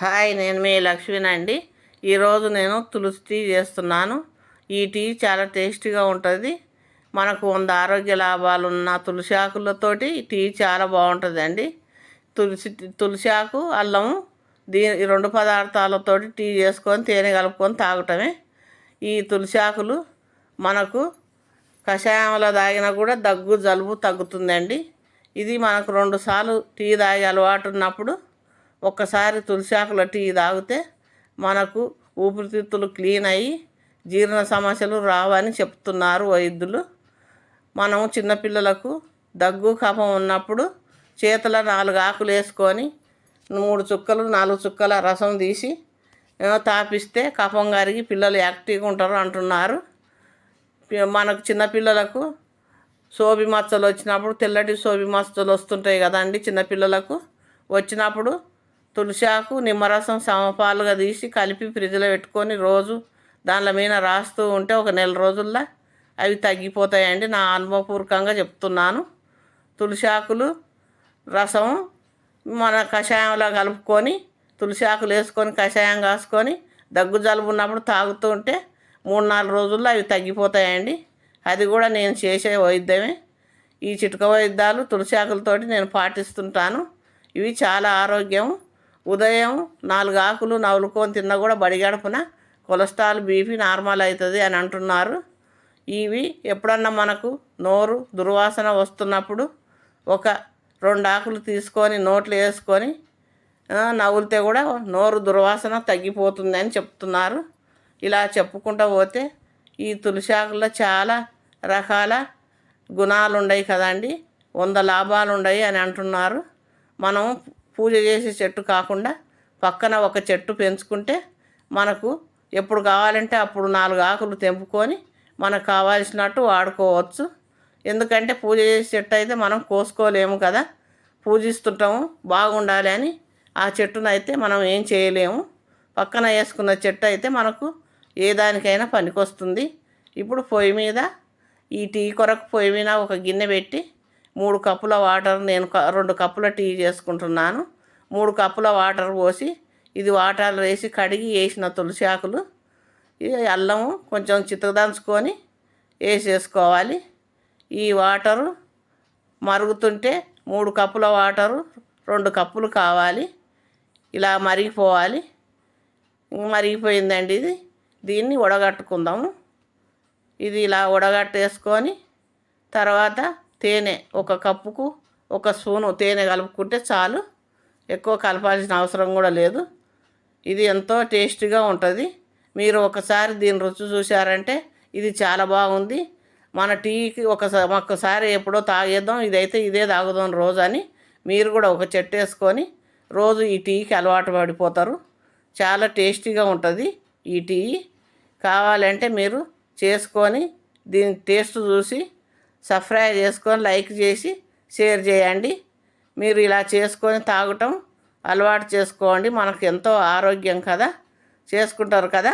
Hi, నేను మీ లక్ష్మినండి. ఈరోజు నేను తులసి టీ చేస్తున్నాను. ఈ టీ చాలా టేస్టీగా ఉంటుంది. మనకు 100 ఆరోగ్య లాభాలు ఉన్న తులసి ఆకులతోటి టీ చాలా బాగుంటుందండి. తులసి ఆకు, అల్లము, ఈ 2 పదార్థాలతోటి టీ చేసుకొని తేనె కలుపుకొని తాగటమే. ఈ తులసి ఆకులు మనకు కషాయంలో తాగినా కూడా దగ్గు జలుబు తగ్గుతుందండి. ఇది మనకు 2 సార్లు టీ తాగే అలవాటు ఉన్నప్పుడు ఒక్కసారి తులసి ఆకుల టీ తాగితే మనకు ఊపిరితిత్తులు క్లీన్ అయ్యి జీర్ణ సమస్యలు రావని చెప్తున్నారు వైద్యులు. మనం చిన్నపిల్లలకు దగ్గు కఫం ఉన్నప్పుడు చేతుల 4 ఆకులు వేసుకొని 3 చుక్కలు 4 చుక్కల రసం తీసి తాపిస్తే కఫం కరిగి పిల్లలు యాక్టివ్గా ఉంటారు అంటున్నారు. మనకు చిన్నపిల్లలకు సోబి మచ్చలు వచ్చినప్పుడు, తెల్లటి సోబి మచ్చలు వస్తుంటాయి కదండి చిన్నపిల్లలకు. వచ్చినప్పుడు తులసి ఆకు నిమ్మరసం సమపాలుగా తీసి కలిపి ఫ్రిడ్జ్లో పెట్టుకొని రోజు దానిలో మీద రాస్తూ ఉంటే ఒక నెల రోజుల్లో అవి తగ్గిపోతాయండి. నా అనుభవపూర్వకంగా చెప్తున్నాను. తులసి ఆకులు రసం మన కషాయంలో కలుపుకొని తులసి ఆకులు వేసుకొని కషాయం కాసుకొని దగ్గు జలుబు ఉన్నప్పుడు తాగుతూ ఉంటే 3-4 రోజుల్లో అవి తగ్గిపోతాయండి. అది కూడా నేను చేసే వైద్యమే. ఈ చిట్క వైద్యాలు తులసి ఆకులతోటి నేను పాటిస్తుంటాను. ఇవి చాలా ఆరోగ్యం. ఉదయం 4 ఆకులు నవ్వులుకొని తిన్నా కూడా బడిగడుపున కొలెస్ట్రాల్ బీపీ నార్మల్ అవుతుంది అని అంటున్నారు. ఇవి ఎప్పుడన్నా మనకు నోరు దుర్వాసన వస్తున్నప్పుడు ఒక 2 ఆకులు తీసుకొని నోట్లో వేసుకొని నవ్వులితే కూడా నోరు దుర్వాసన తగ్గిపోతుందని చెప్తున్నారు. ఇలా చెప్పుకుంటూ పోతే ఈ తులసి ఆకుల్లో చాలా రకాల గుణాలు ఉన్నాయి కదండి. 100 లాభాలు ఉన్నాయి అని అంటున్నారు. మనం పూజ చేసే చెట్టు కాకుండా పక్కన ఒక చెట్టు పెంచుకుంటే మనకు ఎప్పుడు కావాలంటే అప్పుడు 4 ఆకులు తెంపుకొని మనకు కావాల్సినట్టు వాడుకోవచ్చు. ఎందుకంటే పూజ చేసే చెట్టు అయితే మనం కోసుకోలేము కదా, పూజిస్తుంటాము బాగుండాలి అని. ఆ చెట్టునైతే మనం ఏం చేయలేము. పక్కన వేసుకున్న చెట్టు అయితే మనకు ఏ దానికైనా పనికొస్తుంది. ఇప్పుడు పొయ్యి మీద ఈ టీ కొరకు పొయ్యి మీద ఒక గిన్నె పెట్టి 3 కప్పుల వాటర్, నేను 2 కప్పుల టీ చేసుకుంటున్నాను. 3 కప్పుల వాటర్ పోసి ఇది వాటర్ వేసి కడిగి వేసిన తులసి ఆకులు, అల్లము కొంచెం చితకదంచుకొని వేసేసుకోవాలి. ఈ వాటరు మరుగుతుంటే 3 కప్పుల వాటరు 2 కప్పులు కావాలి. ఇలా మరిగిపోవాలి. మరిగిపోయిందండి ఇది. దీన్ని వడగట్టుకుందాము. ఇది ఇలా వడగట్టేసుకొని తర్వాత తేనె 1 కప్పుకు 1 స్పూను తేనె కలుపుకుంటే చాలు. ఎక్కువ కలపాల్సిన అవసరం కూడా లేదు. ఇది ఎంతో టేస్టీగా ఉంటుంది. మీరు ఒకసారి దీని రుచి చూశారంటే ఇది చాలా బాగుంది. మన టీకి ఒక్కసారి ఎప్పుడో తాగేద్దాం, ఇదే తాగుదాం రోజు అని మీరు కూడా ఒక చెట్టు వేసుకొని రోజు ఈ టీకి అలవాటు పడిపోతారు. చాలా టేస్టీగా ఉంటుంది ఈ టీ. కావాలంటే మీరు చేసుకొని దీని టేస్ట్ చూసి సబ్స్క్రైబ్ చేసుకొని లైక్ చేసి షేర్ చేయండి. మీరు ఇలా చేసుకొని తాగటం అలవాటు చేసుకోండి. మనకు ఎంతో ఆరోగ్యం కదా, చేసుకుంటారు కదా.